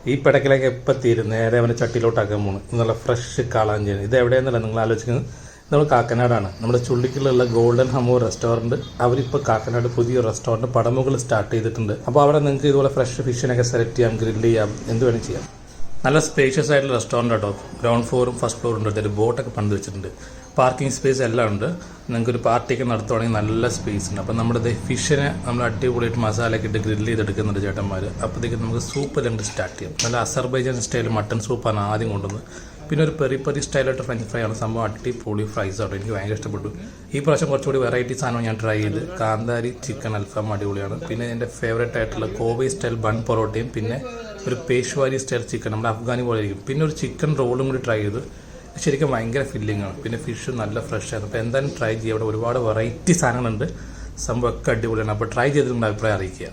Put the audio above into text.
ഈ പിടക്കിലേക്ക് എപ്പോൾ തീരും നേരെ അവനെ ചട്ടിയിലോട്ടാക്കാൻ പോണ്. നല്ല ഫ്രഷ് കാളാഞ്ചേരി. ഇത് എവിടെയെന്നല്ല നിങ്ങൾ ആലോചിക്കുന്നത്, നമ്മൾ കാക്കനാടാണ്. നമ്മുടെ ചുള്ളിക്കുള്ള ഗോൾഡൻ ഹമൂർ റെസ്റ്റോറൻറ്റ്. അവരിപ്പോൾ കാക്കനാട് പുതിയ റെസ്റ്റോറൻറ്റ് പടമുകൾ സ്റ്റാർട്ട് ചെയ്തിട്ടുണ്ട്. അപ്പോൾ അവിടെ നിങ്ങൾക്ക് ഇതുപോലെ ഫ്രഷ് ഫിഷിനൊക്കെ സെലക്ട് ചെയ്യാം, ഗ്രില്ല് ചെയ്യാം, എന്ത് വേണം ചെയ്യാം. നല്ല സ്പേഷ്യസ് ആയിട്ടുള്ള റെസ്റ്റോറൻറ്റ് കേട്ടോ. ഗ്രൗണ്ട് ഫ്ലോറും ഫസ്റ്റ് ഫ്ലോറും ഉണ്ട്. ഒരു ബോട്ടൊക്കെ പണിത് വെച്ചിട്ടുണ്ട്. പാർക്കിംഗ് സ്പേസ് എല്ലാം ഉണ്ട്. നിങ്ങൾക്കൊരു പാർട്ടിയൊക്കെ നടത്തുവാണെങ്കിൽ നല്ല സ്പേസ് ഉണ്ട്. അപ്പം നമ്മുടെ ഫിഷിനെ നമ്മൾ അടിപൊളിയായിട്ട് മസാലയൊക്കെ ഇട്ട് ഗ്രില്ല് ചെയ്തെടുക്കുന്നുണ്ട് ചേട്ടന്മാർ. അപ്പോഴത്തേക്ക് നമുക്ക് സൂപ്പ് രണ്ട് സ്റ്റാർട്ട് ചെയ്യാം. നല്ല അസർബൈജാൻ സ്റ്റൈൽ മട്ടൺ സൂപ്പാണ് ആദ്യം കൊണ്ടുവന്നത്. പിന്നെ ഒരു പെരി സ്റ്റൈലായിട്ട് ഫ്രഞ്ച് ഫ്രൈ ആണ് സംഭവം. അടിപൊളി ഫ്രൈസ് ആട്ടോ. എനിക്ക് ഭയങ്കര ഇഷ്ടപ്പെട്ടു. ഈ പ്രാവശ്യം കുറച്ചുകൂടി വെറൈറ്റി സാധനം ഞാൻ ട്രൈ ചെയ്ത്. കാന്താരി ചിക്കൻ അൽഫാം അടിപൊളിയാണ്. പിന്നെ എൻ്റെ ഫേവറേറ്റ് ആയിട്ടുള്ള കോവൈ സ്റ്റൈൽ ബൺ പൊറോട്ടയും പിന്നെ ഒരു പേഷ്വാരി സ്റ്റൈൽ ചിക്കൻ, നമ്മുടെ അഫ്ഗാനി പോലെ ഇരിക്കും. പിന്നെ ഒരു ചിക്കൻ റോളും കൂടി ട്രൈ ചെയ്ത്. ശരിക്കും ഭയങ്കര ഫില്ലിംഗ് ആണ്. പിന്നെ ഫിഷ് നല്ല ഫ്രഷ് ആണ്. അപ്പോൾ എന്തായാലും ട്രൈ ചെയ്യുക. അവിടെ ഒരുപാട് വെറൈറ്റി സാധനങ്ങളുണ്ട്. സംഭവം ഒക്കെ അടിപൊളിയാണ്. അപ്പോൾ ട്രൈ ചെയ്തിട്ടുള്ള അഭിപ്രായം അറിയിക്കുക.